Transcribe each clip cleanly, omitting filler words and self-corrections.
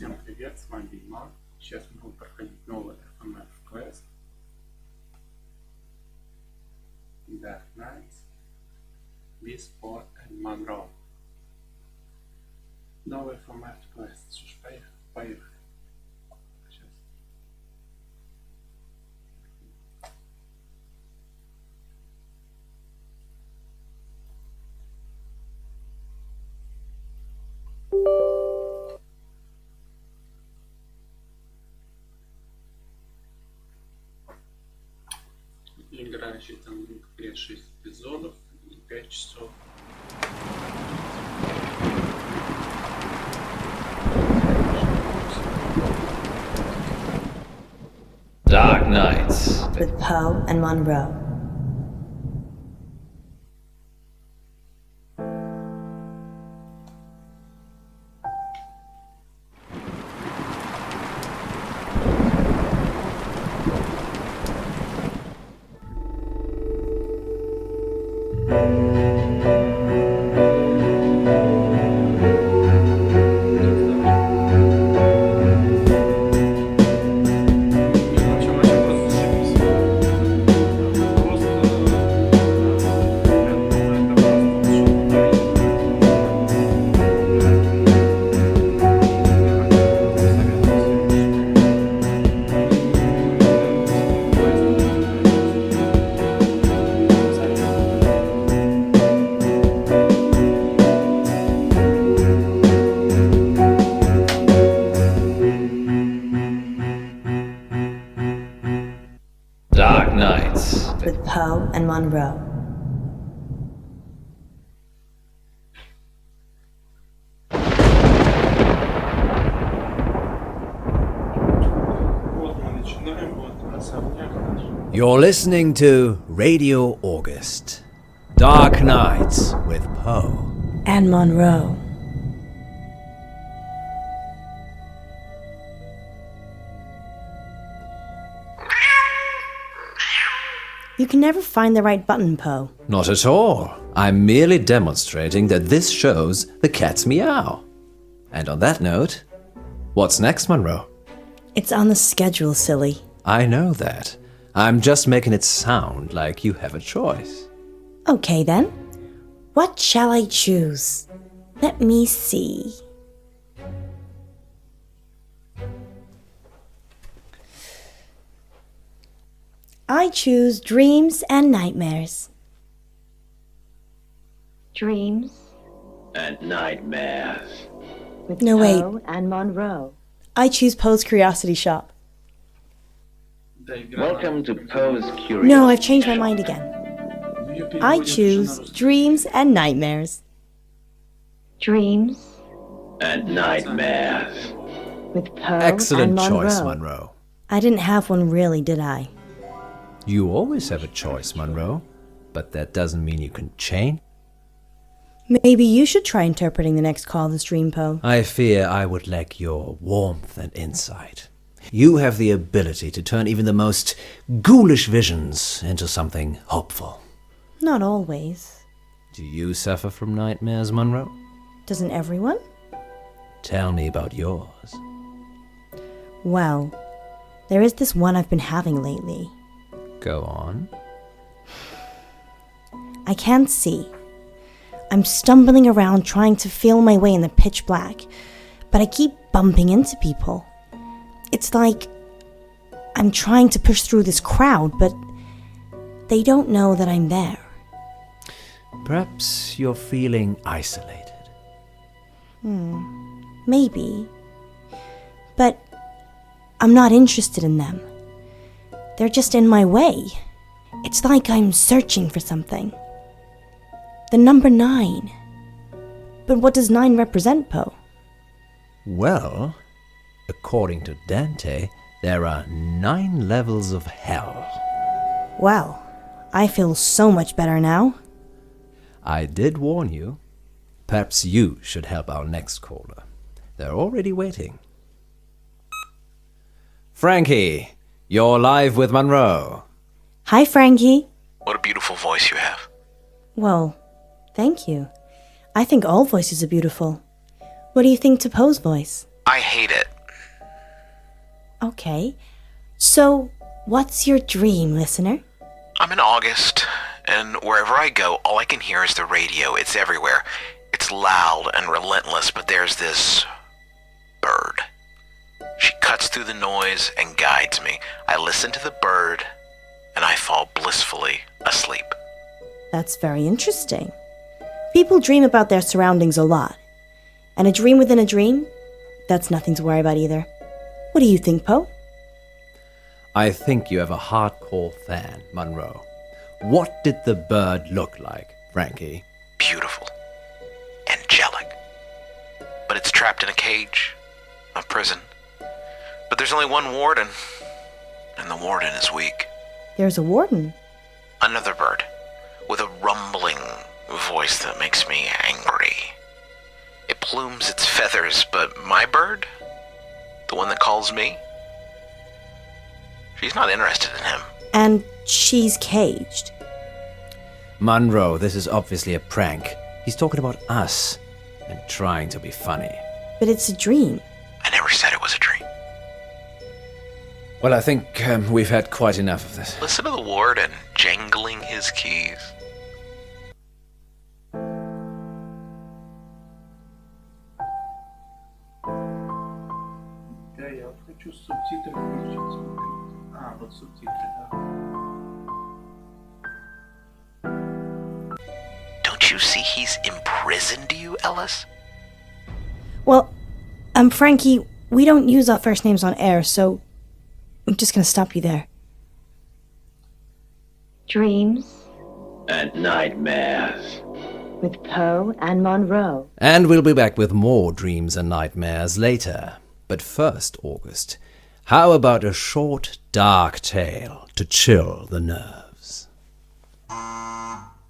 Всем привет, с вами Марк. Сейчас мы будем проходить новый FMF квест Dark Nights with Poe and Munro. Новый FMF квест. Что ж, поехали. Сейчас. Играющий там в игре 6 эпизодов и 5 часов. Dark Nights with Poe and Munro. Dark Nights with Poe and Munro. Вот мы начинаем, вот особняк наш. You're listening to Radio August. Dark Nights with Poe. And Munro. You can never find the right button, Poe. Not at all. I'm merely demonstrating that this shows the cat's meow. And on that note, what's next, Monroe? It's on the schedule, silly. I know that. I'm just making it sound like you have a choice. Okay, then. What shall I choose? Let me see. I choose dreams and nightmares. Dreams and Nightmares. with No, wait. Poe and Munro. I choose Poe's Curiosity Shop. Welcome to Poe's Curiosity. No, I've changed my mind again. I choose dreams and nightmares. Dreams and Nightmares. with Poe Excellent and choice, Munro. Monroe. I didn't have one really, did I? You always have a choice, Monroe. But that doesn't mean you can change. Maybe you should try interpreting the next call this dream, Poe. I fear I would lack your warmth and insight. You have the ability to turn even the most ghoulish visions into something hopeful. Not always. Do you suffer from nightmares, Monroe? Doesn't everyone? Tell me about yours. Well, there is this one I've been having lately. Go on. I can't see. I'm stumbling around trying to feel my way in the pitch black, but I keep bumping into people. It's like I'm trying to push through this crowd, but they don't know that I'm there. Perhaps you're feeling isolated. Maybe. But I'm not interested in them. They're just in my way. It's like I'm searching for something. The number 9. But what does 9 represent, Poe? Well, according to Dante, there are 9 levels of hell. Well, I feel so much better now. I did warn you. Perhaps you should help our next caller. They're already waiting. Frankie, you're live with Monroe. Hi, Frankie. What a beautiful voice you have. Well, thank you. I think all voices are beautiful. What do you think to Poe's voice? I hate it. Okay. So, what's your dream, listener? I'm in August, and wherever I go, all I can hear is the radio. It's everywhere. It's loud and relentless, but there's this bird. She cuts through the noise and guides me. I listen to the bird, and I fall blissfully asleep. That's very interesting. People dream about their surroundings a lot. And a dream within a dream? That's nothing to worry about either. What do you think, Poe? I think you have a hardcore fan, Munro. What did the bird look like, Frankie? Beautiful. Angelic. But it's trapped in a cage. A prison. But there's only one warden. And the warden is weak. There's a warden. Another bird. With a rumbling voice that makes me angry. It plumes its feathers, but my bird? The one that calls me? She's not interested in him. And she's caged. Munro, this is obviously a prank. He's talking about us and trying to be funny. But it's a dream. I never said it was a dream. Well, I think we've had quite enough of this. Listen to the warden jangling his keys. Да, я вот хочу субтитры включить, смотреть. А, вот субтитры, да. Don't you see he's imprisoned you, Ellis? Well, Frankie, we don't use our first names on air, so I'm just gonna stop you there. Dreams And nightmares. with Poe and Munro. And we'll be back with more dreams and nightmares later. But first, August, how about a short, dark tale to chill the nerves?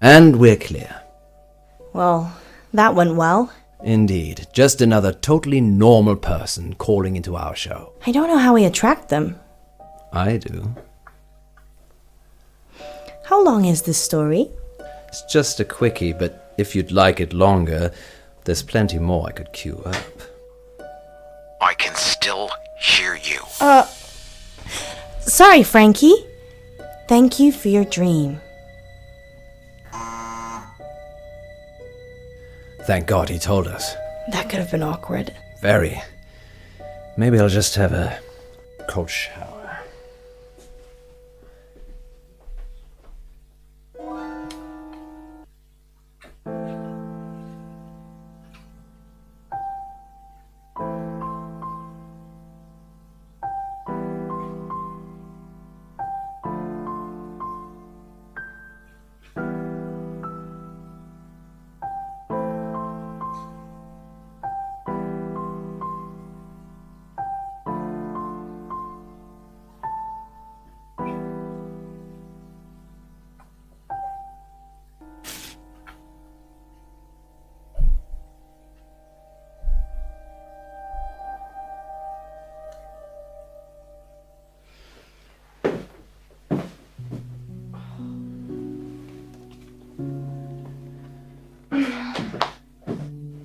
And we're clear. Well, that went well. Indeed, just another totally normal person calling into our show. I don't know how we attract them. I do. How long is this story? It's just a quickie, but if you'd like it longer, there's plenty more I could queue up. I can still hear you. Sorry, Frankie. Thank you for your dream. Thank God he told us. That could have been awkward. Very. Maybe I'll just have a cold shower.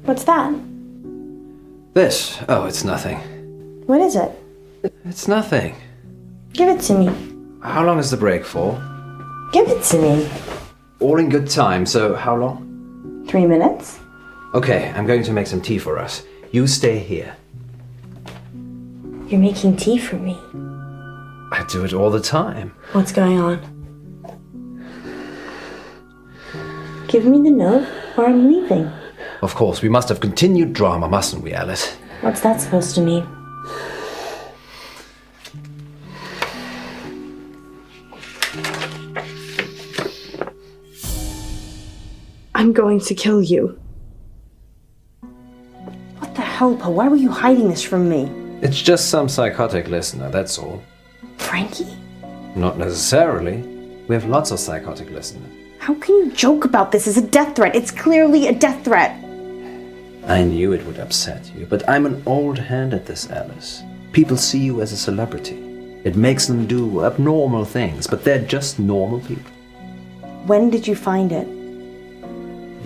What's that? This? Oh, it's nothing. What is it? It's nothing. Give it to me. How long is the break for? Give it to me. All in good time, so how long? 3 minutes? Okay, I'm going to make some tea for us. You stay here. You're making tea for me. I do it all the time. What's going on? Give me the note or I'm leaving. Of course, we must have continued drama, mustn't we, Alice? What's that supposed to mean? I'm going to kill you. What the hell, Poe? Why were you hiding this from me? It's just some psychotic listener, that's all. Frankie? Not necessarily. We have lots of psychotic listeners. How can you joke about this as a death threat? It's clearly a death threat. I knew it would upset you, but I'm an old hand at this, Alice. People see you as a celebrity. It makes them do abnormal things, but they're just normal people. When did you find it?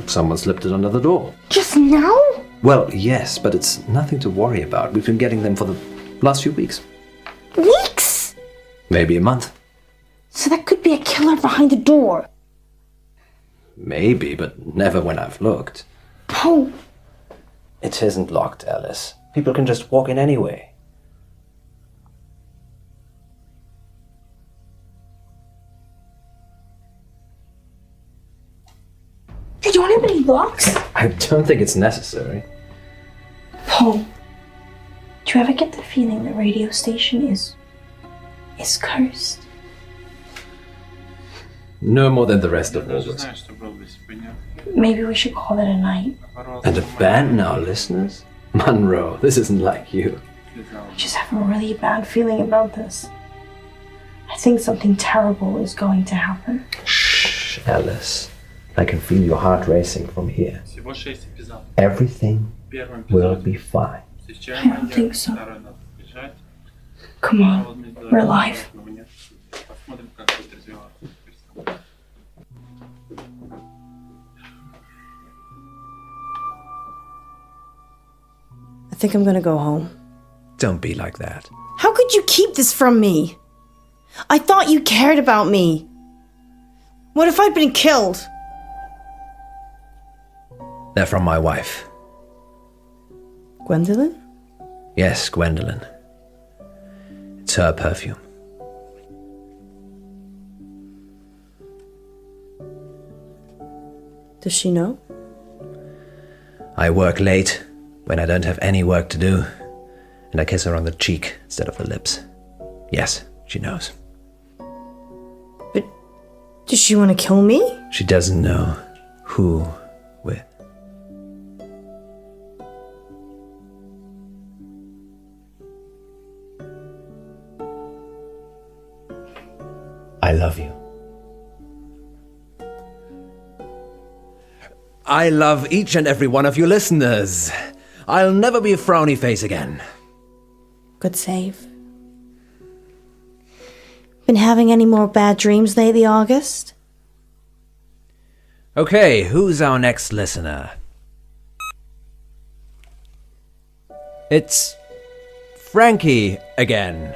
Someone slipped it under the door. Just now? Well, yes, but it's nothing to worry about. We've been getting them for the last few weeks. Weeks? Maybe a month. So there could be a killer behind the door. Maybe, but never when I've looked. Poe. It isn't locked, Alice. People can just walk in anyway. You don't have any locks? I don't think it's necessary. Poe, do you ever get the feeling the radio station is cursed? No more than the rest of Я даже August. знаю, что было бы, если бы нет. Maybe we should call it a night. And abandon our listeners? Munro, this isn't like you. I just have a really bad feeling about this. I think something terrible is going to happen. Shh, Alice. I can feel your heart racing from here. Всего 6 эпизодов. Everything В первом will эпизоде be fine. встречаем I don't think so. второй надо бежать. Come on, we're alive. Посмотрим, как будет развиваться персонаж. I think I'm gonna go home. Don't be like that. How could you keep this from me? I thought you cared about me. What if I'd been killed? They're from my wife. Gwendolyn? Yes, Gwendolyn. It's her perfume. Does she know? I work late when I don't have any work to do, and I kiss her on the cheek instead of the lips. Yes, she knows. But does she want to kill me? She doesn't know who with. I love you. I love each and every one of you listeners. I'll never be a frowny face again. Good save. Been having any more bad dreams lately, August? Okay, who's our next listener? It's Frankie again.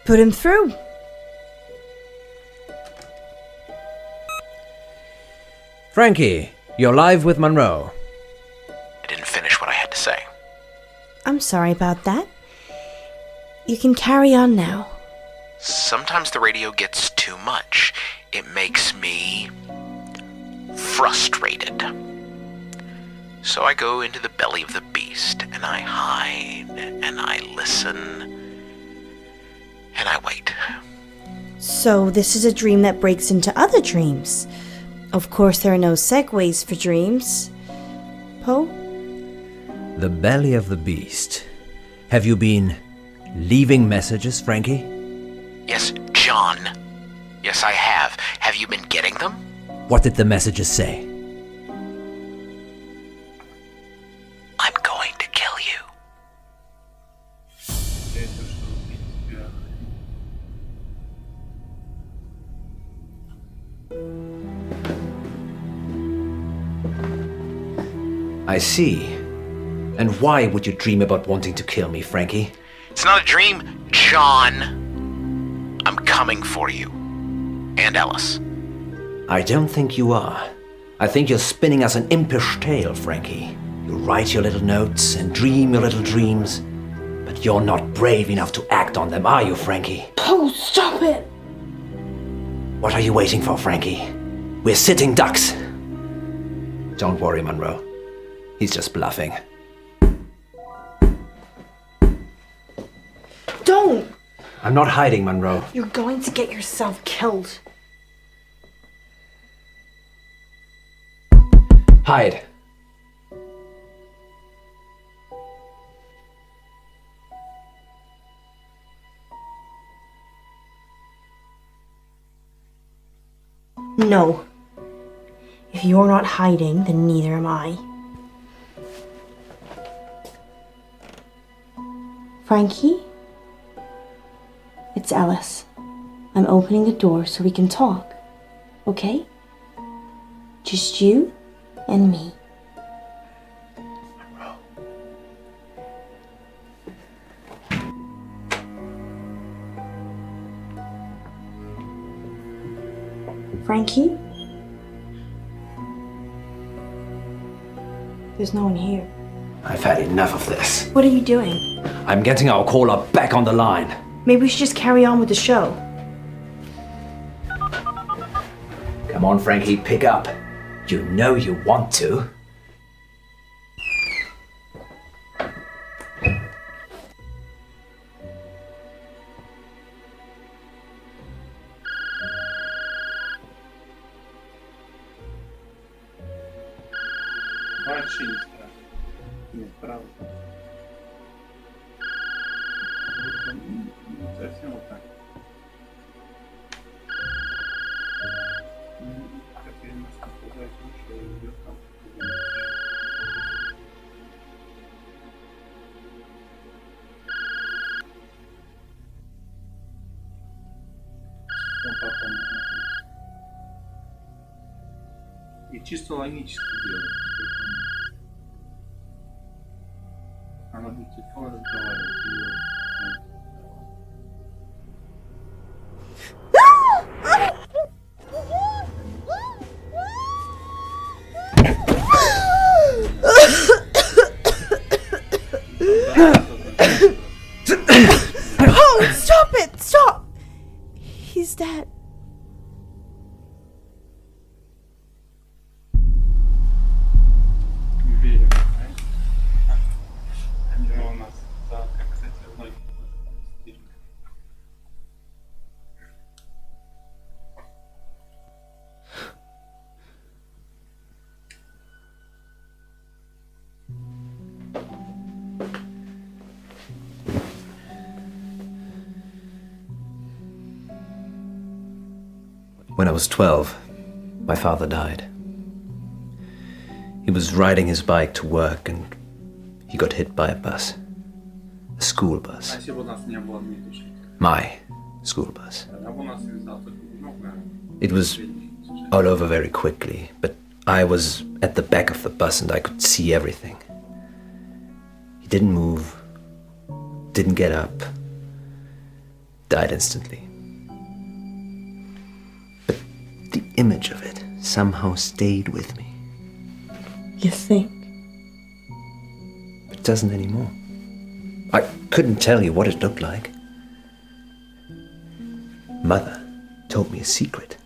Put him through. Frankie, you're live with Munro. I didn't finish what I had to say. I'm sorry about that. You can carry on now. Sometimes the radio gets too much. It makes me frustrated. So I go into the belly of the beast, and I hide, and I listen, and I wait. So this is a dream that breaks into other dreams. Of course, there are no segues for dreams. Poe? The belly of the beast. Have you been leaving messages, Frankie? Yes, John. Yes, I have. Have you been getting them? What did the messages say? I'm going to kill you. Это что убить тебя. I see. And why would you dream about wanting to kill me, Frankie? It's not a dream, John. I'm coming for you. And Ellis. I don't think you are. I think you're spinning us an impish tale, Frankie. You write your little notes and dream your little dreams, but you're not brave enough to act on them, are you, Frankie? Poe, stop it! What are you waiting for, Frankie? We're sitting ducks. Don't worry, Munro. He's just bluffing. Don't! I'm not hiding, Munro. You're going to get yourself killed. Hide. No. If you're not hiding, then neither am I. Frankie? It's Ellis. I'm opening the door so we can talk. Okay? Just you and me. Frankie? There's no one here. I've had enough of this. What are you doing? I'm getting our caller back on the line. Maybe we should just carry on with the show. Come on, Frankie, pick up. You know you want to. Вообще не страшно. Нет, правда. Совсем вот так. Как я не сказать, что идет там. Он потом и чисто логически делает. Она будет телефон разговаривать Oh, stop it! Stop! He's dead. Уверен, они у нас, да, как, кстати, многие стили. When I was 12, my father died. He was riding his bike to work and he got hit by a bus. A school bus. Если бы у нас не было Дмитрия, My school bus. тогда бы у нас связал только много. It was all over very quickly, but I was at the back of the bus and I could see everything. He didn't move, didn't get up, died instantly. But the image of it somehow stayed with me. You think? It doesn't anymore. I couldn't tell you what it looked like. Mother told me a secret.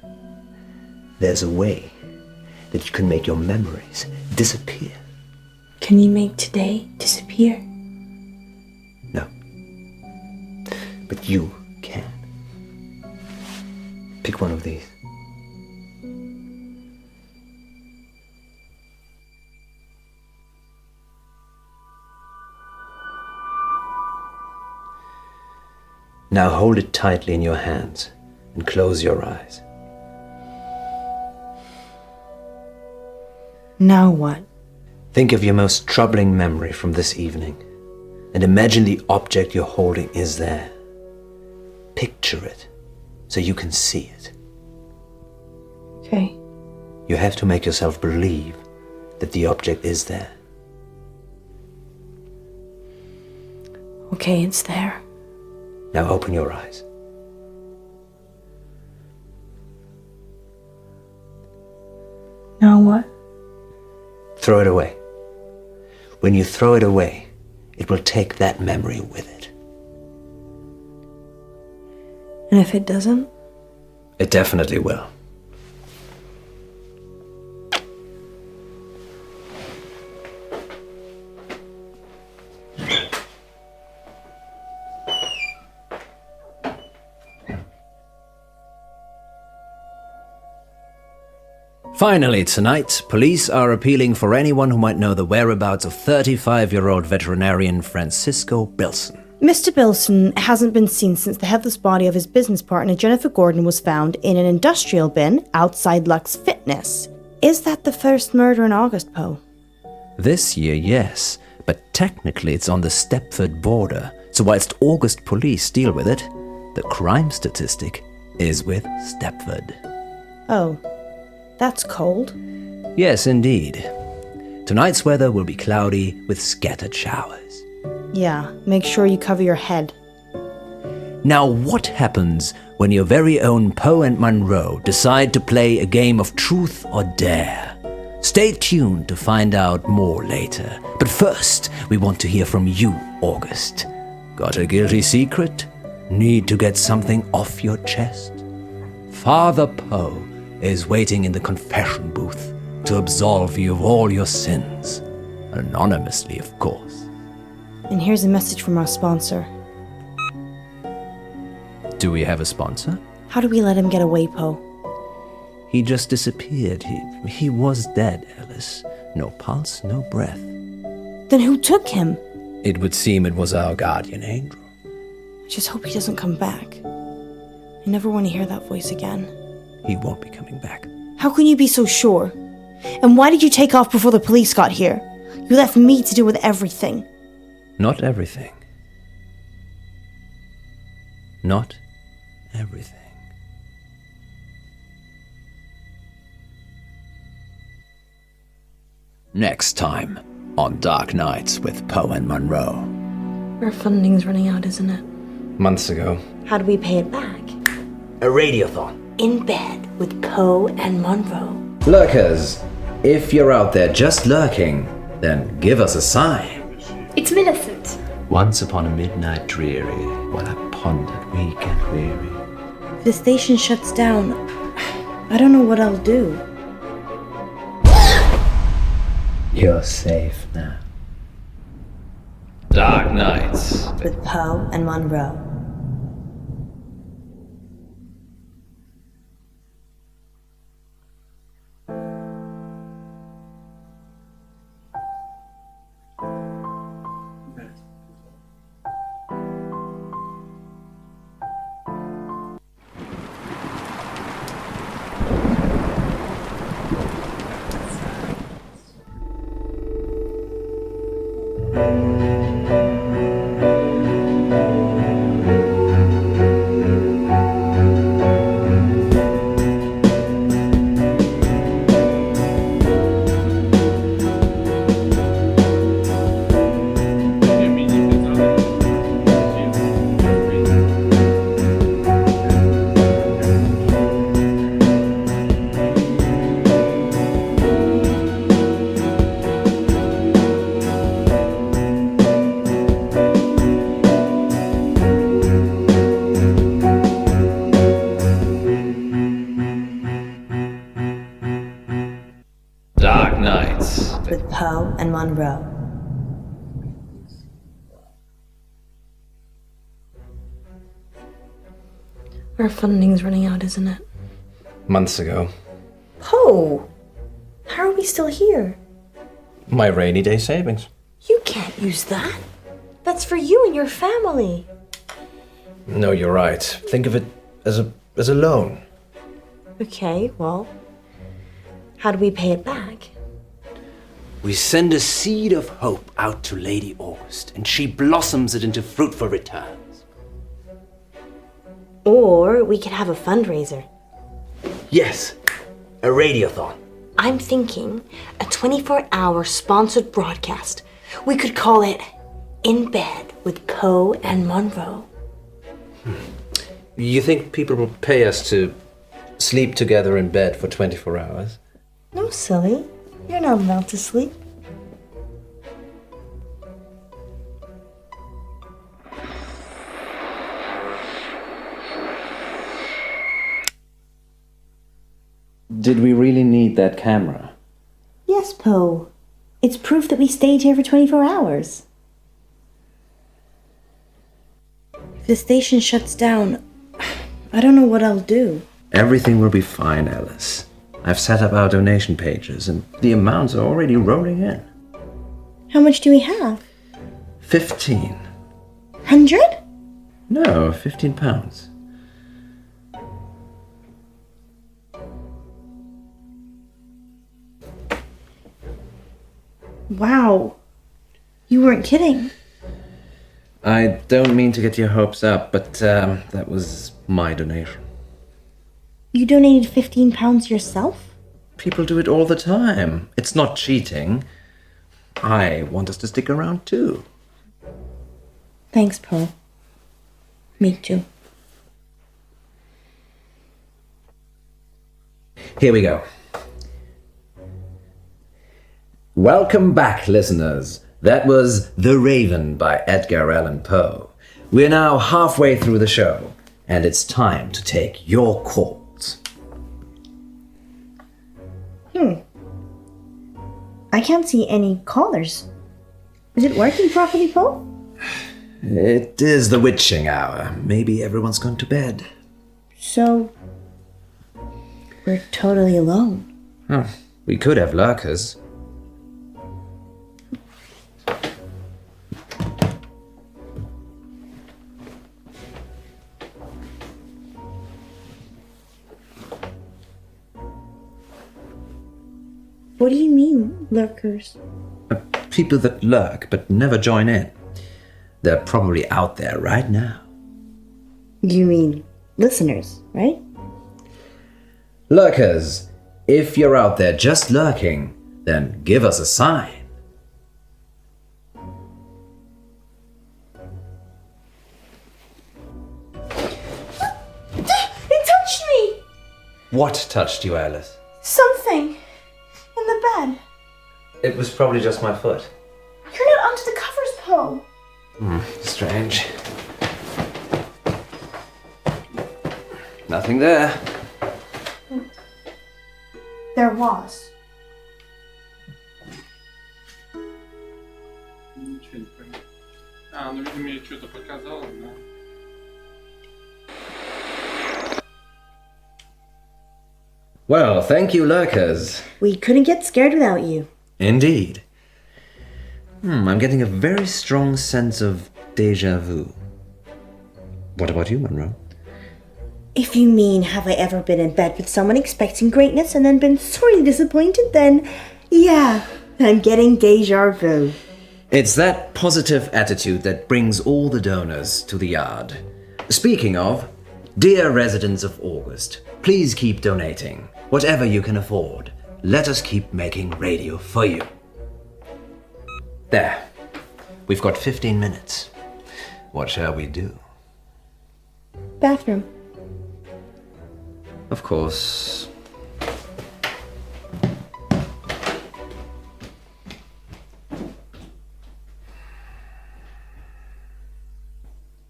There's a way that you can make your memories disappear. Can you make today disappear? No. But you can. Pick one of these. Now hold it tightly in your hands and close your eyes. Now what? Think of your most troubling memory from this evening and imagine the object you're holding is there. Picture it so you can see it. Okay. You have to make yourself believe that the object is there. Okay, it's there. Now open your eyes. Now what? Throw it away. When you throw it away, it will take that memory with it. And if it doesn't? It definitely will. Finally tonight, police are appealing for anyone who might know the whereabouts of 35-year-old veterinarian Francisco Bilson. Mr. Bilson hasn't been seen since the headless body of his business partner Jennifer Gordon was found in an industrial bin outside Lux Fitness. Is that the first murder in August, Poe? This year, yes, but technically it's on the Stepford border, so whilst August police deal with it, the crime statistic is with Stepford. Oh, that's cold. Yes, indeed. Tonight's weather will be cloudy with scattered showers. Yeah, make sure you cover your head. Now, what happens when your very own Poe and Munro decide to play a game of truth or dare? Stay tuned to find out more later. But first, we want to hear from you, August. Got a guilty secret? Need to get something off your chest? Father Poe is waiting in the confession booth to absolve you of all your sins. Anonymously, of course. And here's a message from our sponsor. Do we have a sponsor? How do we let him get away, Poe? He just disappeared. He was dead, Alice. No pulse, no breath. Then who took him? It would seem it was our guardian angel. I just hope he doesn't come back. I never want to hear that voice again. He won't be coming back. How can you be so sure? And why did you take off before the police got here? You left me to deal with everything. Not everything. Not everything. Next time on Dark Nights with Poe and Munro. Our funding's running out, isn't it? Months ago. How do we pay it back? A radiothon. In bed with Poe and Munro. Lurkers, if you're out there just lurking, then give us a sign. It's Millicent. Once upon a midnight dreary, while I pondered weak and weary. If the station shuts down, I don't know what I'll do. You're safe now. Dark Nights. With Poe and Munro. Dark Nights. With Poe and Munro. Our funding's running out, isn't it? Months ago. Poe! How are we still here? My rainy day savings. You can't use that. That's for you and your family. No, you're right. Think of it as a loan. Okay, well, how do we pay it back? We send a seed of hope out to Lady August, and she blossoms it into fruitful returns. Or we could have a fundraiser. Yes, a radiothon. I'm thinking a 24-hour sponsored broadcast. We could call it In Bed with Poe and Munro. You think people will pay us to sleep together in bed for 24 hours? No, silly. You're not allowed to sleep. Did we really need that camera? Yes, Poe. It's proof that we stayed here for 24 hours. If the station shuts down, I don't know what I'll do. Everything will be fine, Alice. I've set up our donation pages, and the amounts are already rolling in. How much do we have? 15. 100? No, 15 pounds. Wow. You weren't kidding. I don't mean to get your hopes up, but that was my donation. You donated £15 yourself? People do it all the time. It's not cheating. I want us to stick around too. Thanks, Poe. Me too. Here we go. Welcome back, listeners. That was The Raven by Edgar Allan Poe. We're now halfway through the show, and it's time to take your calls. I can't see any callers. Is it working properly, Poe? It is the witching hour. Maybe everyone's gone to bed. So, we're totally alone. Oh, we could have lurkers. What do you mean, lurkers? People that lurk but never join in. They're probably out there right now. You mean listeners, right? Lurkers, if you're out there just lurking, then give us a sign. It touched me! What touched you, Alice? Something. In the bed. It was probably just my foot. You're not under the covers, Poe. Strange. Nothing there. There was. Ничего не понятно. Ну, видимо, я что-то показала, да? Well, thank you, lurkers. We couldn't get scared without you. Indeed. I'm getting a very strong sense of déjà vu. What about you, Munro? If you mean, have I ever been in bed with someone expecting greatness and then been sorely disappointed, then yeah, I'm getting déjà vu. It's that positive attitude that brings all the donors to the yard. Speaking of, dear residents of August, please keep donating. Whatever you can afford. Let us keep making radio for you. There. We've got 15 minutes. What shall we do? Bathroom. Of course.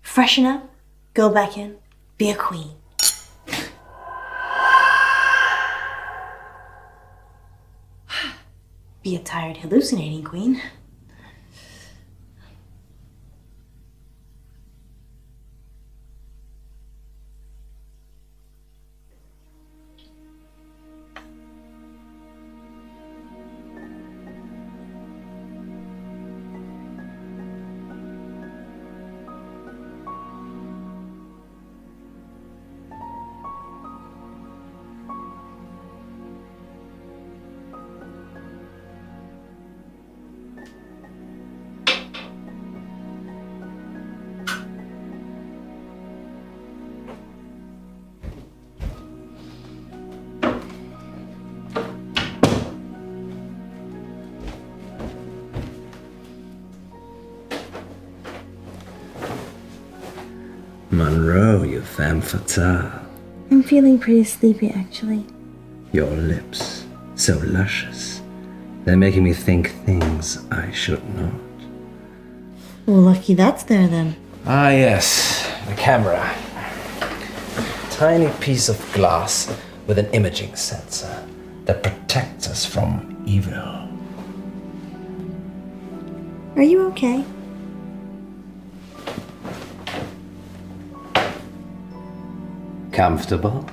Freshen up, go back in, be a queen. Be a tired, hallucinating queen. Munro, you femme fatale. I'm feeling pretty sleepy, actually. Your lips, so luscious. They're making me think things I should not. Well, lucky that's there then. Ah, yes, the camera. Tiny piece of glass with an imaging sensor that protects us from evil. Are you okay? Comfortable?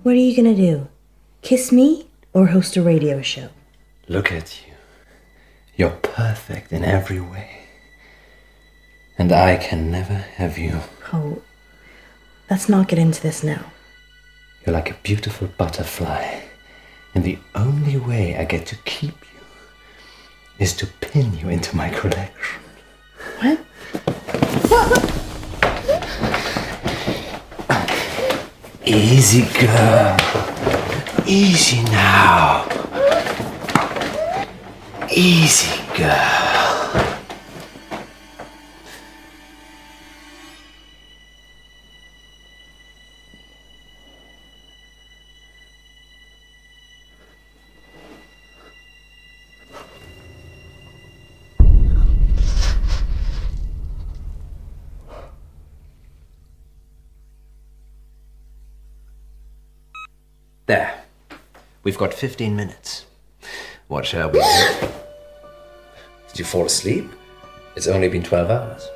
What are you gonna do? Kiss me or host a radio show? Look at you. You're perfect in every way. And I can never have you. Oh, let's not get into this now. You're like a beautiful butterfly. And the only way I get to keep you is to pin you into my collection. What? Easy, girl. Easy now. Easy, girl. We've got 15 minutes. What shall we do? Did you fall asleep? It's only been 12 hours.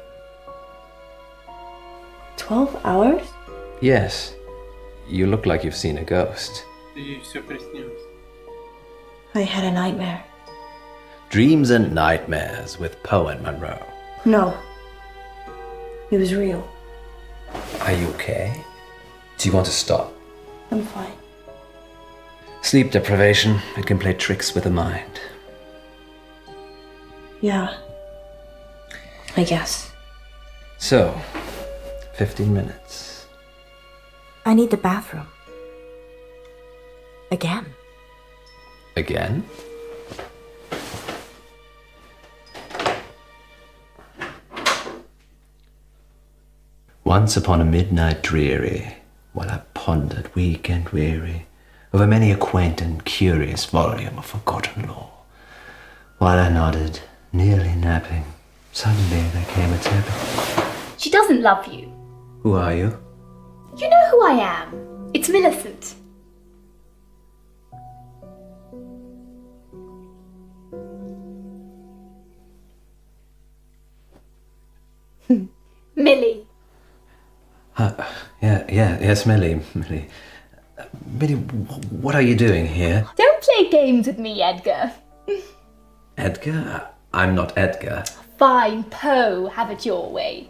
12 hours? Yes. You look like you've seen a ghost. Ей все приснилось. I had a nightmare. Dreams and Nightmares with Poe and Munro. No. It was real. Are you okay? Do you want to stop? I'm fine. Sleep deprivation, it can play tricks with the mind. Yeah. I guess. So, 15 minutes. I need the bathroom. Again. Again? Once upon a midnight dreary, while I pondered weak and weary over many a quaint and curious volume of forgotten lore, while I nodded, nearly napping, suddenly there came a tapping. She doesn't love you. Who are you? You know who I am. It's Millicent. Millie. Yes, Millie. Millie, what are you doing here? Don't play games with me, Edgar. Edgar? I'm not Edgar. Fine, Poe, have it your way.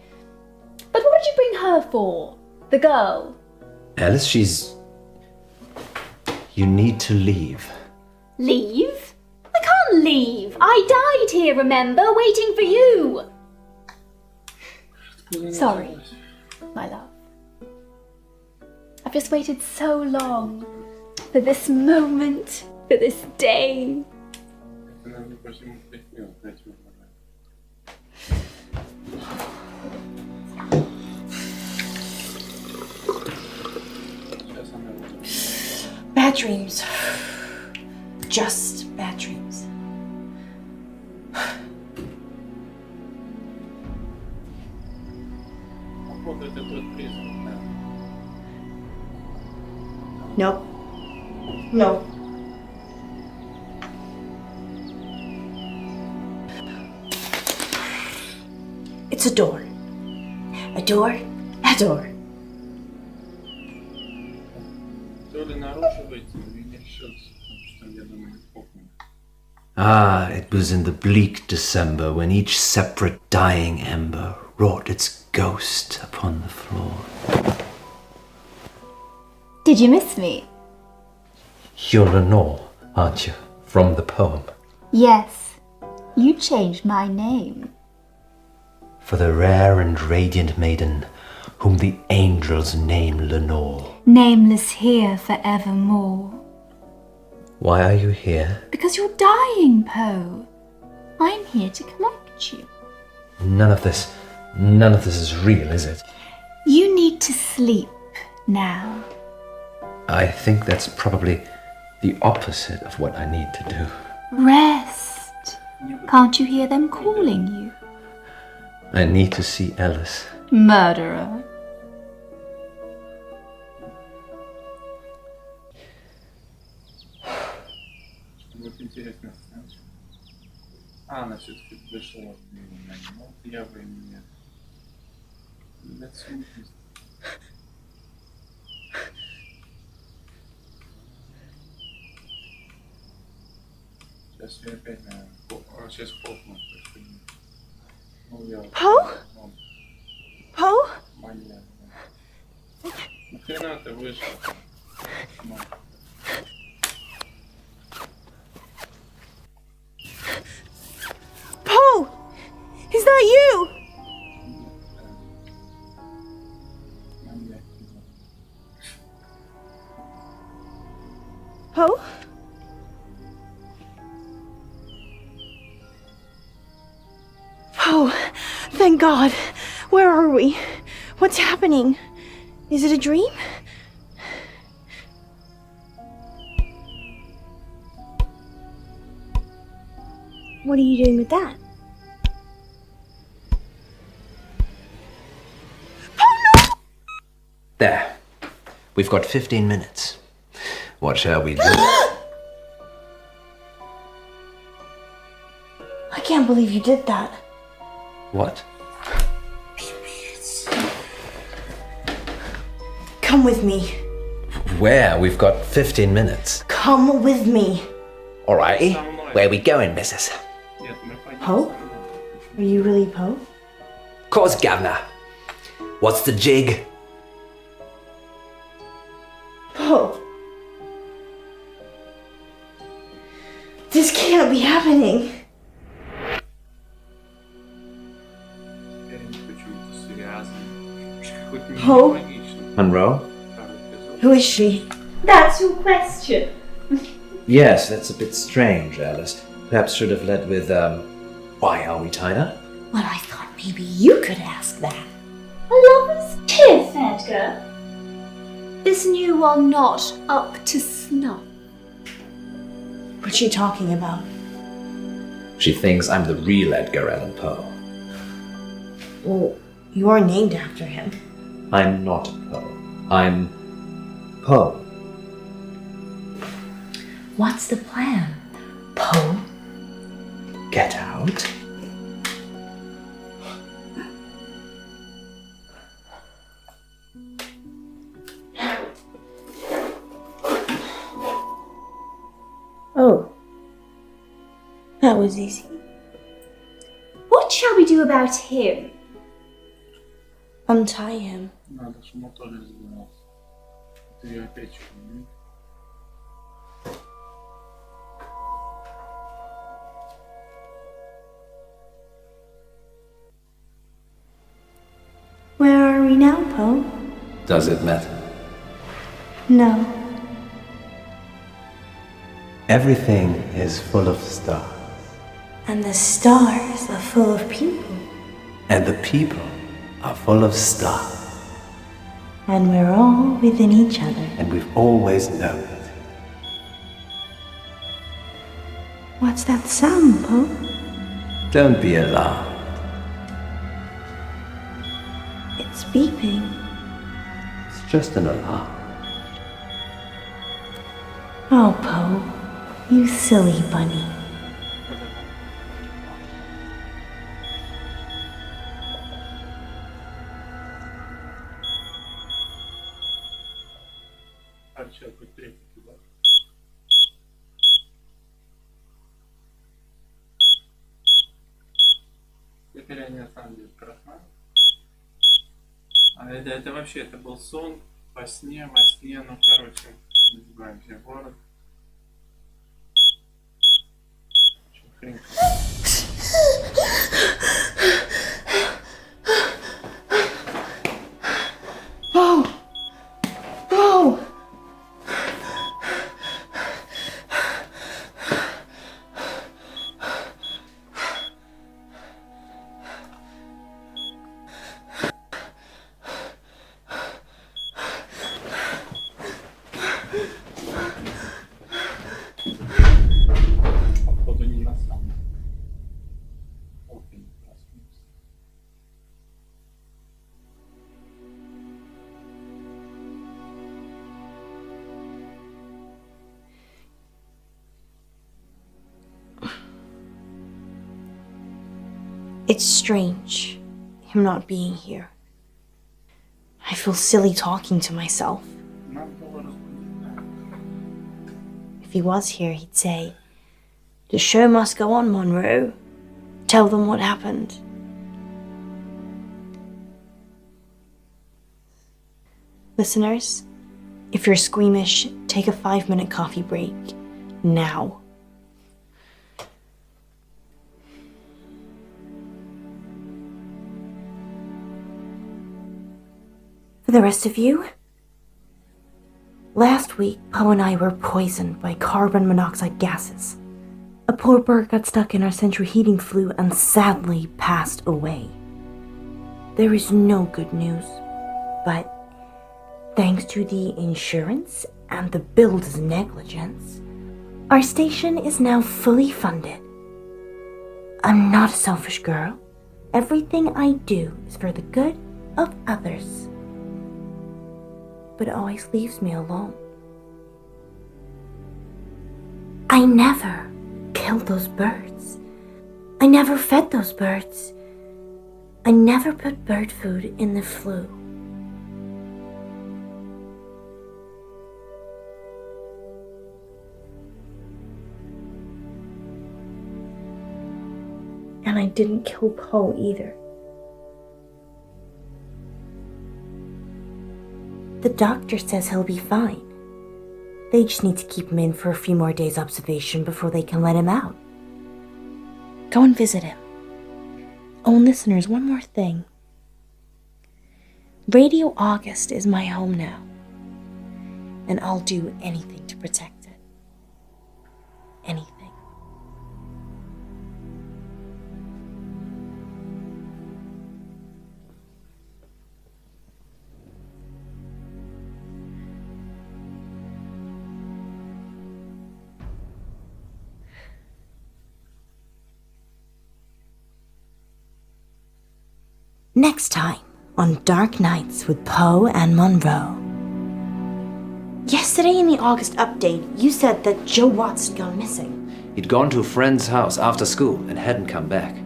But what did you bring her for? The girl? Alice, she's... You need to leave. Leave? I can't leave. I died here, remember, waiting for you. Sorry, my love. I've just waited so long for this moment, for this day. Это нам не почему приснилось, дайте мне пожалуйста. Сейчас она будет. Bad dreams. Just bad dreams. Походу, это тот призрак, да. Nope. No. It's a door. A door. A door. То ли наружу выйти, но не решился, потому что я думаю, кухня. Ah, it was in the bleak December when each separate dying ember wrought its ghost upon the floor. Did you miss me? You're Lenore, aren't you? From the poem. Yes. You changed my name. For the rare and radiant maiden whom the angels name Lenore. Nameless here forevermore. Why are you here? Because you're dying, Poe. I'm here to collect you. None of this is real, is it? You need to sleep now. I think that's probably the opposite of what I need to do. Rest. Can't you hear them calling you? I need to see Alice. Murderer. Вот интересная сцена. Она все-таки вышла на него, я бы не... Сейчас я опять, наверное, сейчас хлопну. Ну, я... Poe? Poe? Маньяк. Нахрена ты вышел? Poe! Is that you? Маньяк. Poe? Poe, thank God. Where are we? What's happening? Is it a dream? What are you doing with that? There. We've got 15 minutes. What shall we do? can't believe you did that. What? Come with me. Where? We've got 15 minutes. Come with me. Alrighty. Where are we going, missus? Нет, мы пойдем. Poe? Are you really Poe? Course, governor. What's the jig? Poe. This can't be happening. Я не хочу это связано. Хоть не Poe? логично. Munro? Второй эпизод. Who is she? That's your question. Yes, that's a bit strange, Alice. Perhaps should have led with, why are we tied up? Well, I thought maybe you could ask that. A lover's kiss, Edgar. This new one not up to snuff. What's she talking about? She thinks I'm the real Edgar Allan Poe. Well, you are named after him. I'm not Poe. I'm Poe. What's the plan, Poe? Get out? Oh. That was easy. What shall we do about him? Untie him. Надо, чтобы мотор развернулся. Ты ее опять чё-то. Where are we now, Poe? Does it matter? No. Everything is full of stars. And the stars are full of people. And the people are full of stars. And we're all within each other. And we've always known it. What's that sound, Poe? Don't be alarmed. It's beeping. It's just an alarm. Oh, Poe, you silly bunny. Торчат как трепики, да? Теперь они на самом деле красные. А это вообще, это был сон, во сне, ну короче, называемся город. Что хрень? Poe! Poe! Походу не на самом. Очень проснулся. It's strange, him not being here. I feel silly talking to myself. Надо было разбудить, да. If he was here, he'd say, "The show must go on, Munro. Tell them what happened." Listeners, if you're squeamish, take a 5-minute coffee break. Now. For the rest of you, last week, Poe and I were poisoned by carbon monoxide gases. A poor bird got stuck in our central heating flue and sadly passed away. There is no good news, but thanks to the insurance and the builder's negligence, our station is now fully funded. I'm not a selfish girl. Everything I do is for the good of others. But it always leaves me alone. I never killed those birds. I never fed those birds. I never put bird food in the flue. And I didn't kill Poe either. The doctor says he'll be fine. They just need to keep him in for a few more days' observation before they can let him out. Go and visit him. Oh, and listeners, one more thing. Radio August is my home now, and I'll do anything to protect it. Anything. Next time on Dark Nights with Poe and Munro. Yesterday in the August update, you said that Joe Watts had gone missing. He'd gone to a friend's house after school and hadn't come back.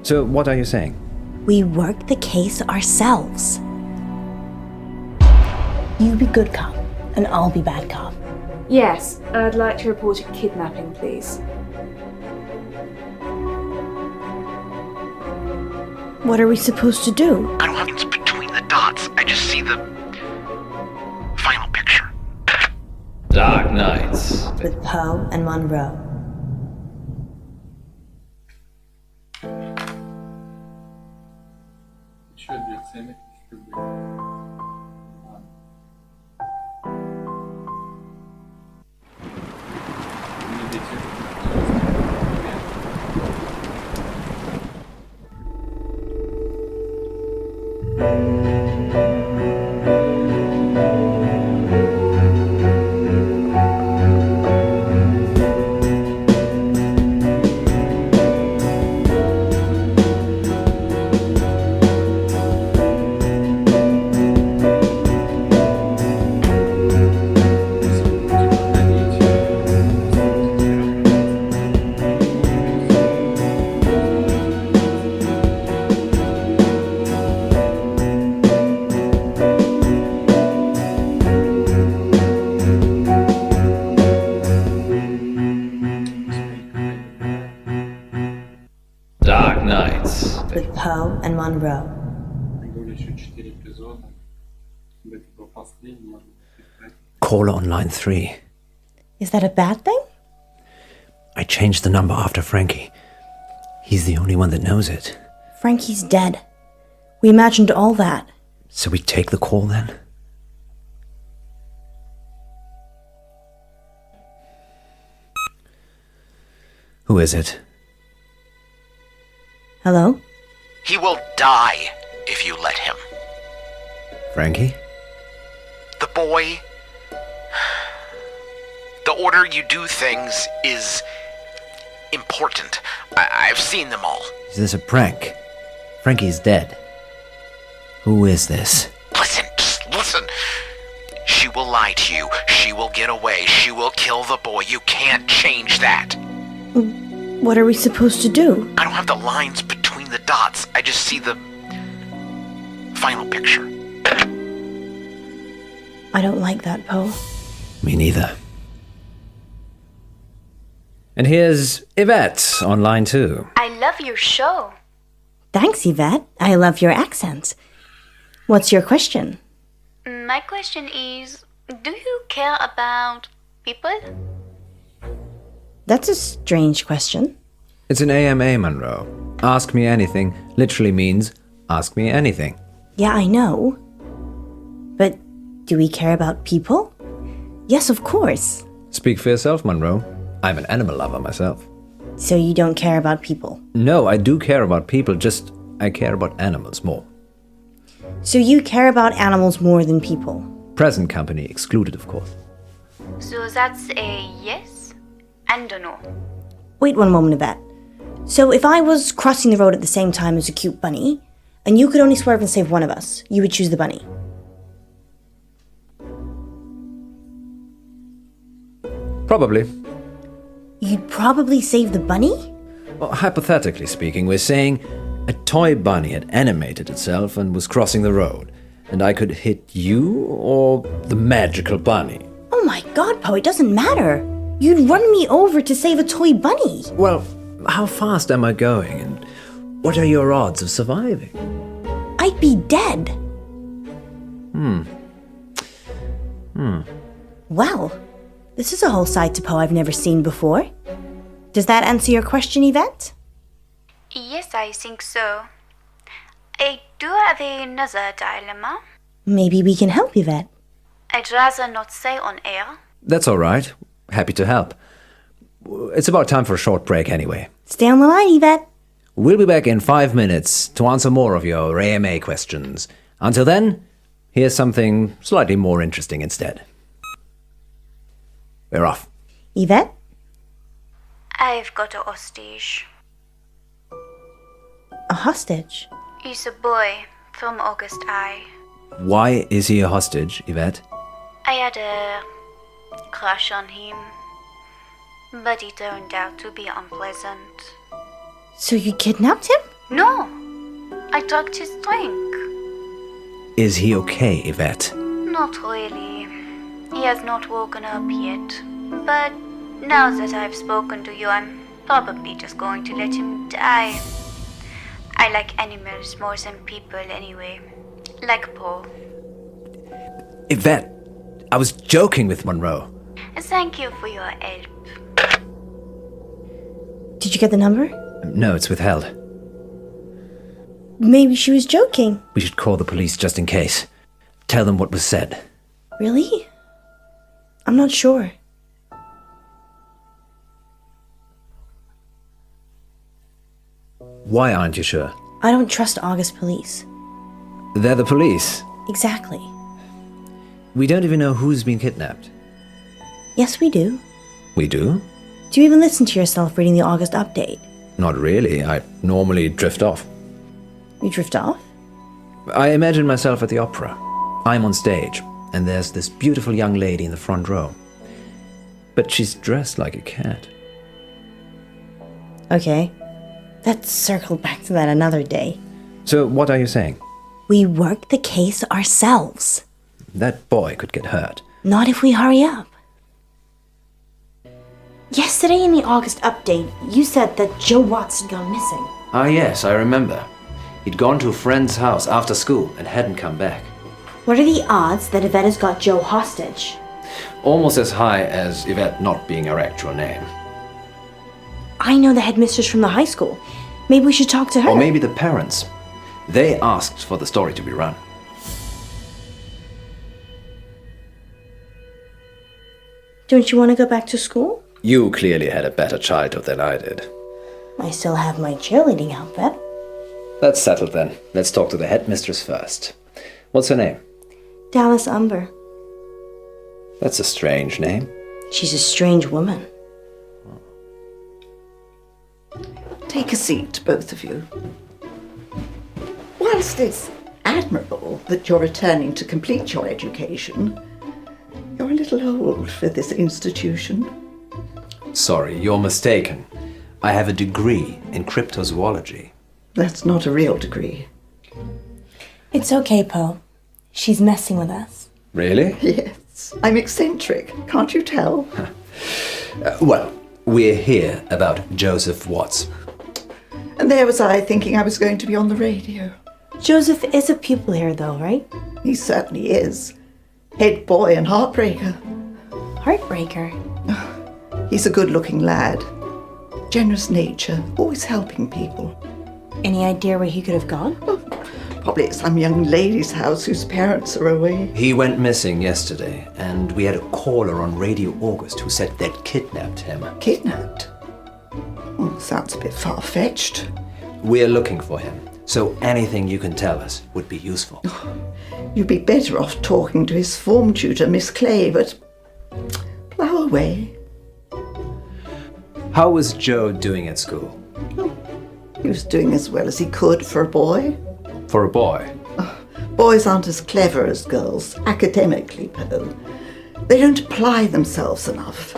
So what are you saying? We worked the case ourselves. You be good cop, and I'll be bad cop. Yes, I'd like to report a kidnapping, please. What are we supposed to do? I don't have lines between the dots. I just see the final picture. Dark Nights. With Poe and Munro. Еще две цели. Dark Nights. With Poe and Munro. Было еще 4 эпизода. Это был последний, может быть. Caller on line 3. Is that a bad thing? I changed the number after Frankie. He's the only one that knows it. Frankie's dead. We imagined all that. So we take the call then? Who is it? Hello? He will die if you let him. Frankie? The boy... The order you do things is important. I've seen them all. Is this a prank? Frankie's dead. Who is this? Listen, just listen. She will lie to you. She will get away. She will kill the boy. You can't change that. What are we supposed to do? I don't have the lines between the dots. I just see the final picture. I don't like that, Poe. Me neither. And here's Yvette on line 2. I love your show. Thanks, Yvette. I love your accent. What's your question? My question is, do you care about people? That's a strange question. It's an AMA, Monroe. Ask me anything literally means ask me anything. Yeah, I know. But do we care about people? Yes, of course. Speak for yourself, Monroe. I'm an animal lover myself. So you don't care about people? No, I do care about people, just I care about animals more. So you care about animals more than people? Present company excluded, of course. So that's a yes and a no. Wait one moment, Yvette. So if I was crossing the road at the same time as a cute bunny, and you could only swerve and save one of us, you would choose the bunny? Probably. You'd probably save the bunny? Well, hypothetically speaking, we're saying a toy bunny had animated itself and was crossing the road, and I could hit you or the magical bunny. Oh my god, Poe, it doesn't matter. You'd run me over to save a toy bunny. Well, how fast am I going, and what are your odds of surviving? I'd be dead. Well, this is a whole side to Poe I've never seen before. Does that answer your question, Yvette? Yes, I think so. I do have another dilemma. Maybe we can help, Yvette. I'd rather not say on air. That's all right. Happy to help. It's about time for a short break anyway. Stay on the line, Yvette. We'll be back in 5 minutes to answer more of your AMA questions. Until then, here's something slightly more interesting instead. We're off. Yvette? I've got a hostage. A hostage? He's a boy from August High. Why is he a hostage, Yvette? I had a crush on him, but he turned out to be unpleasant. So you kidnapped him? No, I tugged his drink. Is he okay, Yvette? Not really. He has not woken up yet. But now that I've spoken to you, I'm probably just going to let him die. I like animals more than people anyway. Like Poe. Yvette, I was joking with Munro. Thank you for your help. Did you get the number? No, it's withheld. Maybe she was joking. We should call the police just in case. Tell them what was said. Really? I'm not sure. Why aren't you sure? I don't trust August police. They're the police. Exactly. We don't even know who's been kidnapped. Yes, we do. We do? Do you even listen to yourself reading the August update? Not really. I normally drift off. You drift off? I imagine myself at the opera. I'm on stage, and there's this beautiful young lady in the front row. But she's dressed like a cat. Okay. Let's circle back to that another day. So what are you saying? We work the case ourselves. That boy could get hurt. Not if we hurry up. Yesterday in the August update, you said that Joe Watts had gone missing. Ah, yes, I remember. He'd gone to a friend's house after school and hadn't come back. What are the odds that Yvette has got Joe hostage? Almost as high as Yvette not being her actual name. I know the headmistress from the high school. Maybe we should talk to her. Or maybe the parents. They asked for the story to be run. Don't you want to go back to school? You clearly had a better childhood than I did. I still have my cheerleading outfit. That's settled then. Let's talk to the headmistress first. What's her name? Dallas Umber. That's a strange name. She's a strange woman. Take a seat, both of you. Whilst it's admirable that you're returning to complete your education, you're a little old for this institution. Sorry, you're mistaken. I have a degree in cryptozoology. That's not a real degree. It's okay, Poe. She's messing with us. Really? Yes, I'm eccentric, can't you tell? Well, we're here about Joseph Watts. And there was I thinking I was going to be on the radio. Joseph is a pupil here, though, right? He certainly is. Head boy and heartbreaker. Heartbreaker? He's a good-looking lad. Generous nature, always helping people. Any idea where he could have gone? Probably at some young lady's house whose parents are away. He went missing yesterday, and we had a caller on Radio August who said they'd kidnapped him. Kidnapped? Oh, sounds a bit far-fetched. We're looking for him, so anything you can tell us would be useful. You'd be better off talking to his form tutor, Miss Clay, but plough away. How was Joe doing at school? He was doing as well as he could for a boy. For a boy? Boys aren't as clever as girls, academically, Poe. They don't apply themselves enough,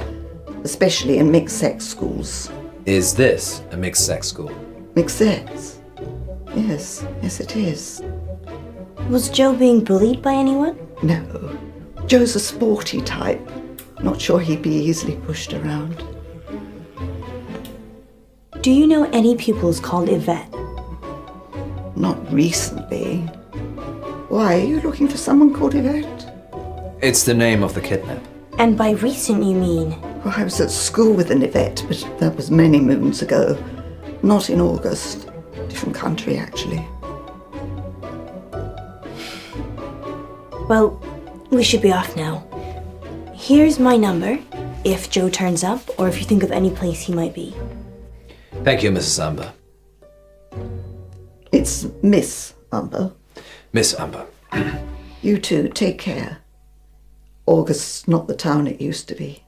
especially in mixed-sex schools. Is this a mixed-sex school? Mixed sex? Yes, it is. Was Joe being bullied by anyone? No. Joe's a sporty type. Not sure he'd be easily pushed around. Do you know any pupils called Yvette? Not recently. Why, are you looking for someone called Yvette? It's the name of the kidnap. And by recent you mean? Well, I was at school with an Yvette, but that was many moons ago. Not in August. Different country, actually. Well, we should be off now. Here's my number, if Joe turns up, or if you think of any place he might be. Thank you, Mrs. Umber. It's Miss Umber. Miss Umber. You too, take care. August's not the town it used to be.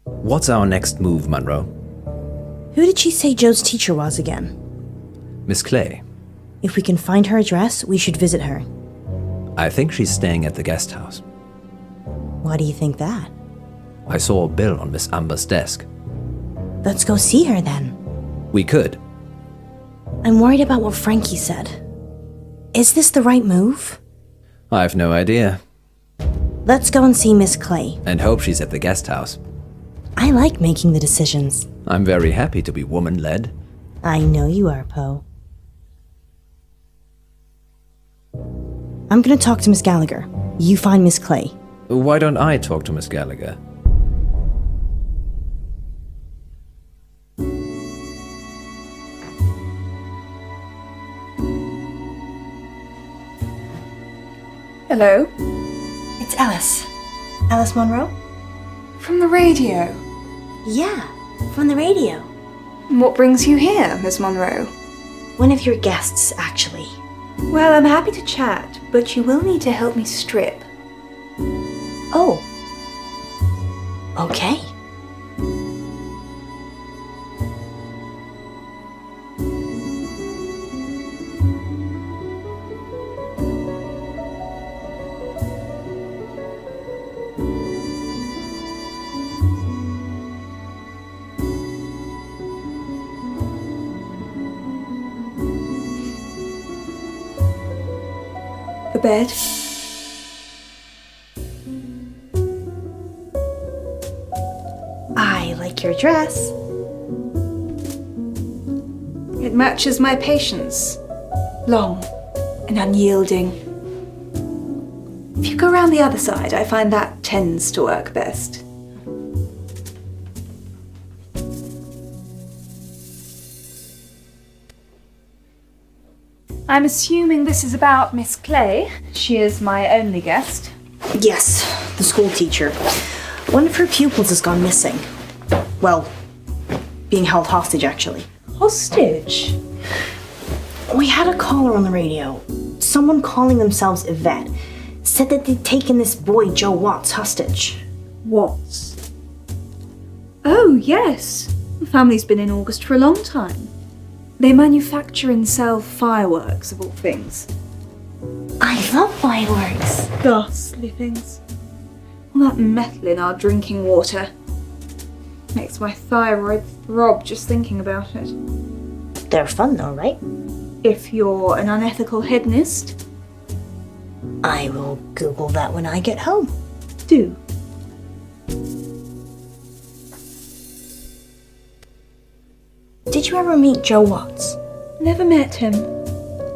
What's our next move, Munro? Who did she say Joe's teacher was again? Miss Clay. If we can find her address, we should visit her. I think she's staying at the guest house. Why do you think that? I saw a bill on Miss Umber's desk. Let's go see her then. We could. I'm worried about what Frankie said. Is this the right move? I've no idea. Let's go and see Miss Clay. And hope she's at the guest house. I like making the decisions. I'm very happy to be woman-led. I know you are, Poe. I'm gonna talk to Miss Gallagher. You find Miss Clay. Why don't I talk to Miss Gallagher? Hello? It's Alice. Alice Manro? From the radio. Yeah, from the radio. What brings you here, Miss Monroe? One of your guests, actually. Well, I'm happy to chat, but you will need to help me strip. Oh. Okay. The bed. I like your dress. It matches my patience. Long and unyielding. If you go around the other side, I find that tends to work best. I'm assuming this is about Miss Clay. She is my only guest. Yes, the school teacher. One of her pupils has gone missing. Well, being held hostage, actually. Hostage? We had a caller on the radio. Someone calling themselves Yvette said that they'd taken this boy, Joe Watts, hostage. Watts? Oh, yes. The family's been in August for a long time. They manufacture and sell fireworks, of all things. I love fireworks. Ghastly things. All that metal in our drinking water makes my thyroid throb just thinking about it. They're fun though, right? If you're an unethical hedonist. I will Google that when I get home. Do. Did you ever meet Joe Watts? Never met him.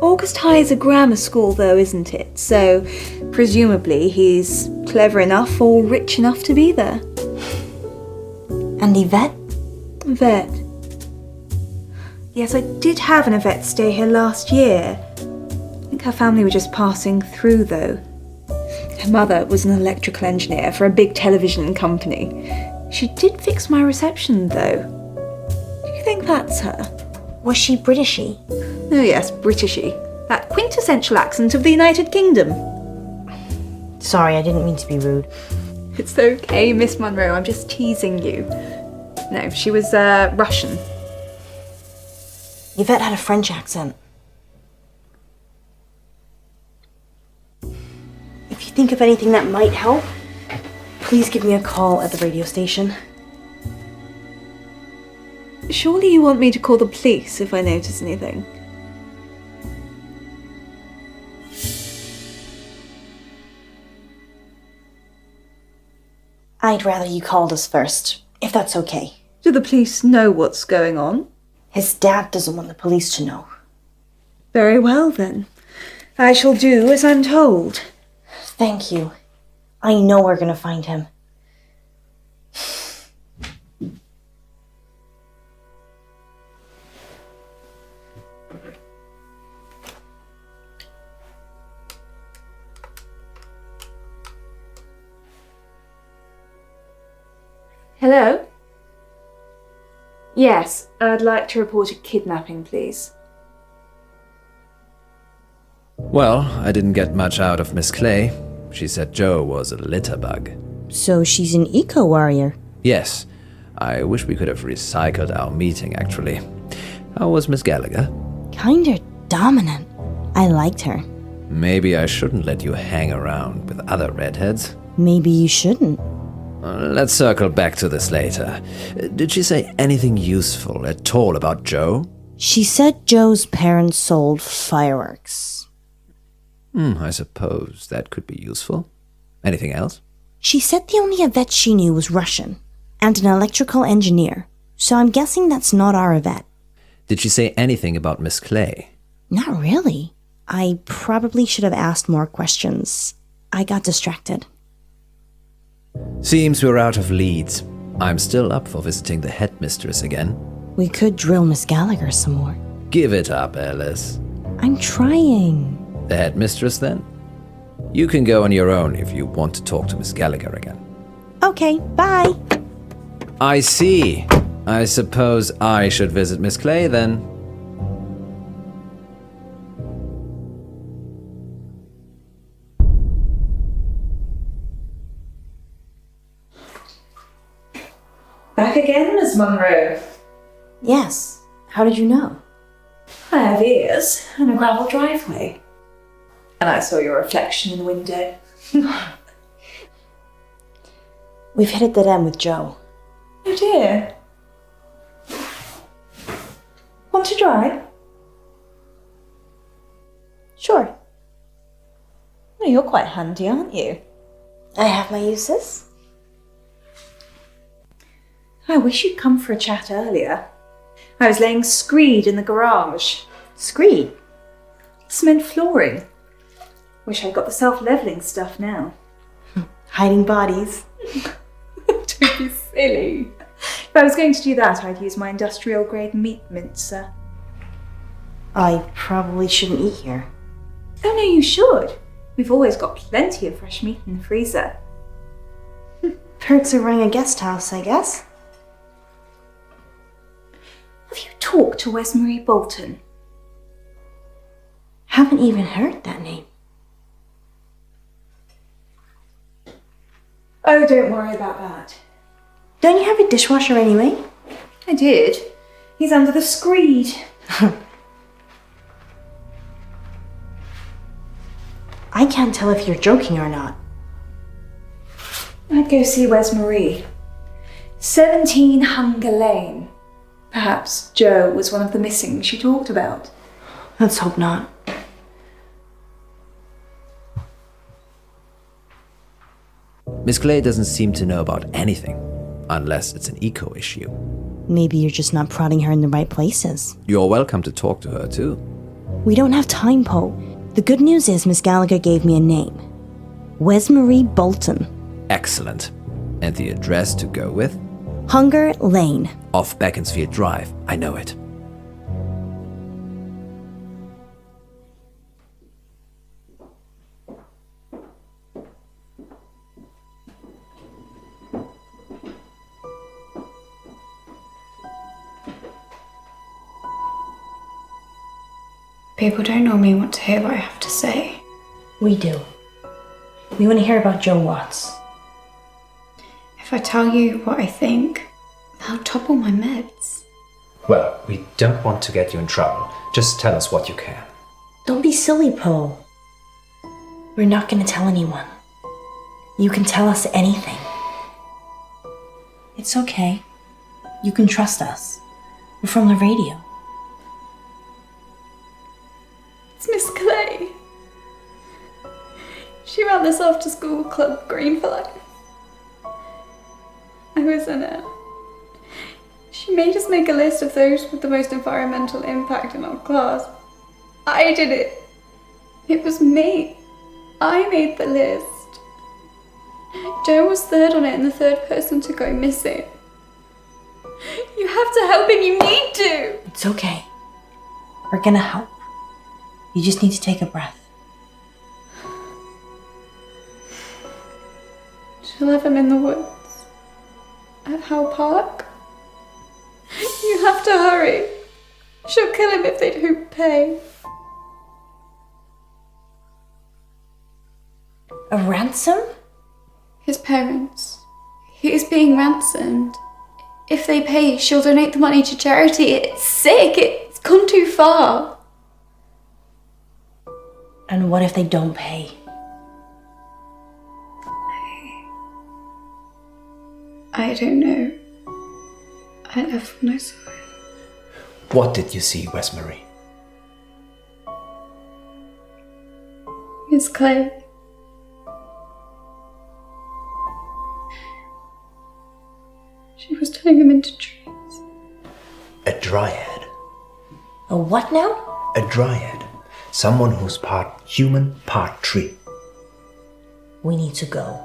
August High is a grammar school though, isn't it? So, presumably he's clever enough or rich enough to be there. And Yvette? Yvette. Yes, I did have an Yvette stay here last year. I think her family were just passing through though. Her mother was an electrical engineer for a big television company. She did fix my reception though. Do you think that's her? Was she Britishy? Oh yes, Britishy. That quintessential accent of the United Kingdom. Sorry, I didn't mean to be rude. It's okay, Miss Munro, I'm just teasing you. No, she was Russian. Yvette had a French accent. If you think of anything that might help, please give me a call at the radio station. Surely you want me to call the police if I notice anything? I'd rather you called us first, if that's okay. Do the police know what's going on? His dad doesn't want the police to know. Very well then. I shall do as I'm told. Thank you. I know we're gonna find him. Hello? Yes, I'd like to report a kidnapping, please. Well, I didn't get much out of Miss Clay. She said Joe was a litter bug. So she's an eco-warrior? Yes. I wish we could have recycled our meeting, actually. How was Miss Gallagher? Kinda dominant. I liked her. Maybe I shouldn't let you hang around with other redheads. Maybe you shouldn't. Let's circle back to this later. Did she say anything useful at all about Joe? She said Joe's parents sold fireworks. I suppose that could be useful. Anything else? She said the only Yvette she knew was Russian, and an electrical engineer, so I'm guessing that's not our Yvette. Did she say anything about Miss Clay? Not really. I probably should have asked more questions. I got distracted. Seems we're out of leads. I'm still up for visiting the headmistress again. We could drill Miss Gallagher some more. Give it up, Alice. I'm trying. The headmistress, then? You can go on your own if you want to talk to Miss Gallagher again. Okay, bye. I see. I suppose I should visit Miss Clay, then. Back again, Miss Munro. Yes. How did you know? I have ears and a gravel driveway. And I saw your reflection in the window. We've hit a dead end with Joe. Oh dear. Want to drive? Sure. Well, you're quite handy, aren't you? I have my uses. I wish you'd come for a chat earlier. I was laying screed in the garage. Screed? Cement flooring. Wish I'd got the self-levelling stuff now. Hiding bodies. Don't be silly. If I was going to do that, I'd use my industrial-grade meat mincer. I probably shouldn't eat here. Oh no, you should. We've always got plenty of fresh meat in the freezer. Perks of running a guest house, I guess. Have you talked to Wesmarie Bolton? Haven't even heard that name. Oh, don't worry about that. Don't you have a dishwasher anyway? I did. He's under the screed. I can't tell if you're joking or not. I'd go see Wesmarie. 17 Hunger Lane. Perhaps Joe was one of the missing she talked about. Let's hope not. Miss Clay doesn't seem to know about anything, unless it's an eco issue. Maybe you're just not prodding her in the right places. You're welcome to talk to her, too. We don't have time, Poe. The good news is Miss Gallagher gave me a name. Wesmarie Bolton. Excellent. And the address to go with? Hunger Lane. Off Beaconsfield Drive. I know it. People don't normally want to hear what I have to say. We do. We want to hear about Joe Watts. If I tell you what I think, I'll topple my meds. Well, we don't want to get you in trouble. Just tell us what you can. Don't be silly, Poe. We're not going to tell anyone. You can tell us anything. It's okay. You can trust us. We're from the radio. It's Miss Clay. She ran this after-school club, Green for Life. I was in it. She made us make a list of those with the most environmental impact in our class. I did it. It was me. I made the list. Joe was third on it and the third person to go missing. You have to help him. You need to. It's okay. We're gonna help. You just need to take a breath. She'll have him in the woods. At Howe Park. You have to hurry. She'll kill him if they don't pay. A ransom? His parents. He is being ransomed. If they pay, she'll donate the money to charity. It's sick. It's gone too far. And what if they don't pay? I don't know. I left when I saw it. What did you see, Wes Marie? Miss Clay. She was turning him into trees. A dryad. A what now? A dryad. Someone who's part human, part tree. We need to go.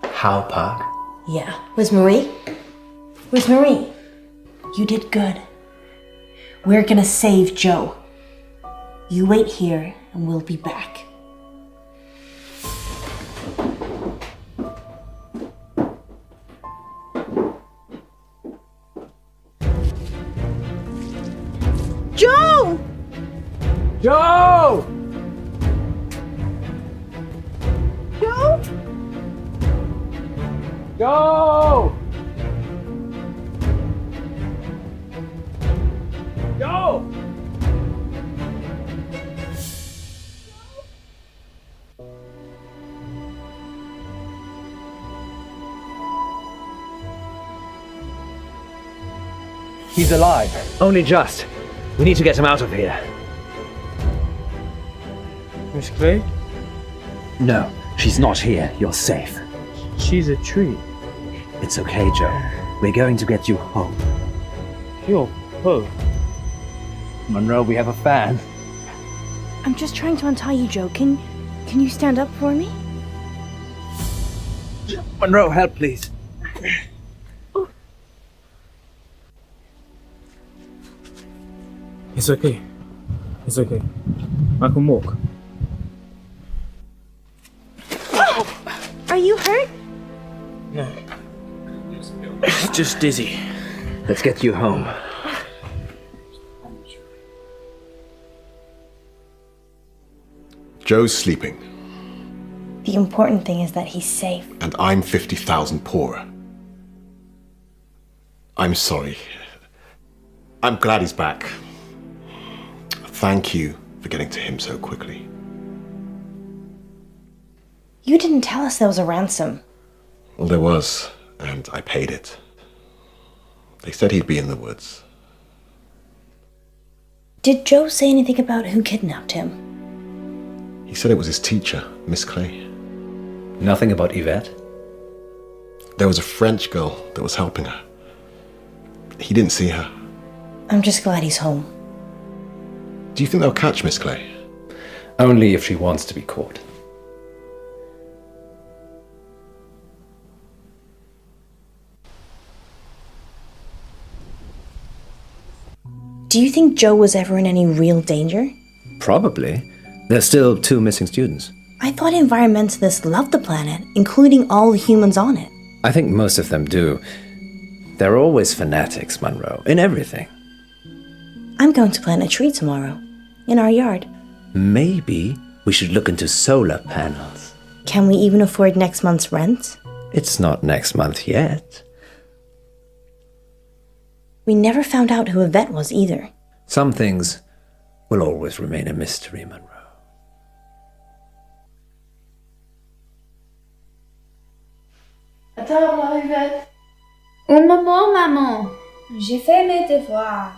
Howe Park? Yeah. Where's Marie? Where's Marie? You did good. We're gonna save Joe. You wait here and we'll be back. Joe! Joe! Joe? Joe! Joe! He's alive. Only just. We need to get him out of here. Miss Clay? No, she's not here. You're safe. She's a tree. It's okay, Joe. We're going to get you home. You're Poe. Munro, we have a fan. I'm just trying to untie you, Joe. Can you stand up for me? Munro, help, please. It's okay. It's okay. I can walk. Are you hurt? No. Just dizzy. Let's get you home. Joe's sleeping. The important thing is that he's safe. And I'm 50,000 poorer. I'm sorry. I'm glad he's back. Thank you for getting to him so quickly. You didn't tell us there was a ransom. Well, there was, and I paid it. They said he'd be in the woods. Did Joe say anything about who kidnapped him? He said it was his teacher, Miss Clay. Nothing about Yvette? There was a French girl that was helping her. He didn't see her. I'm just glad he's home. Do you think they'll catch Miss Clay? Only if she wants to be caught. Do you think Joe was ever in any real danger? Probably. There's still 2 missing students. I thought environmentalists loved the planet, including all the humans on it. I think most of them do. They're always fanatics, Munro, in everything. I'm going to plant a tree tomorrow, in our yard. Maybe we should look into solar panels. Can we even afford next month's rent? It's not next month yet. We never found out who Yvette was either. Some things will always remain a mystery, Munro. À table, Yvette. Un moment, maman. J'ai fait mes devoirs.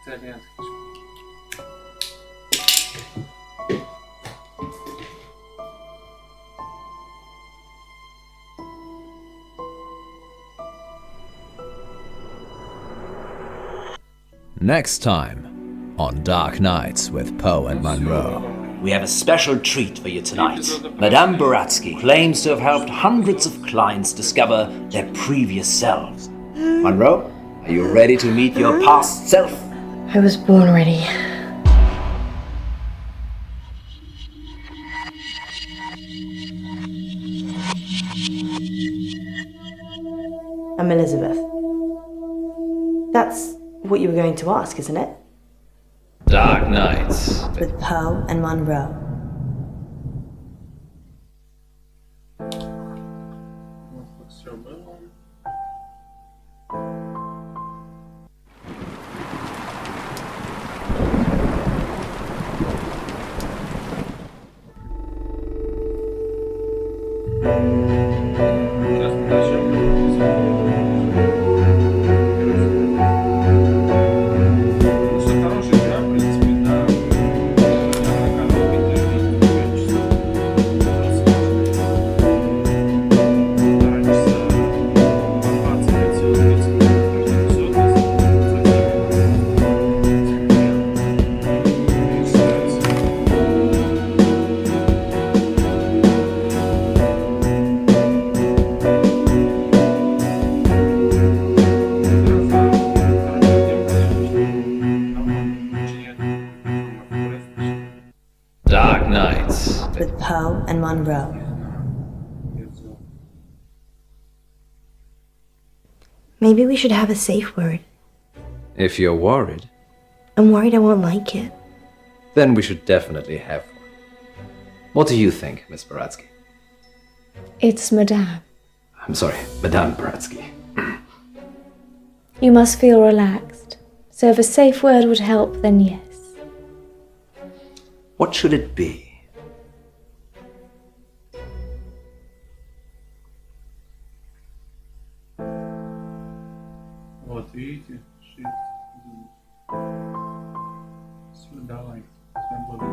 Итальянский. Next time on Dark Nights with Poe and Munro. We have a special treat for you tonight. Madame Buratsky claims to have helped hundreds of clients discover their previous selves. Munro, are you ready to meet your past self? I was born ready. I'm Elizabeth. That's what you were going to ask, isn't it? Dark Nights with Poe and Munro. Dark Nights with Poe and Munro. Maybe we should have a safe word. If you're worried, I'm worried I won't like it. then we should definitely have one. What do you think, Miss Buratsky? It's Madame. I'm sorry, Madame Buratsky. You must feel relaxed. So if a safe word would help, then yes. What should it be? Вот, видите, shift. Все, давай. Свобода.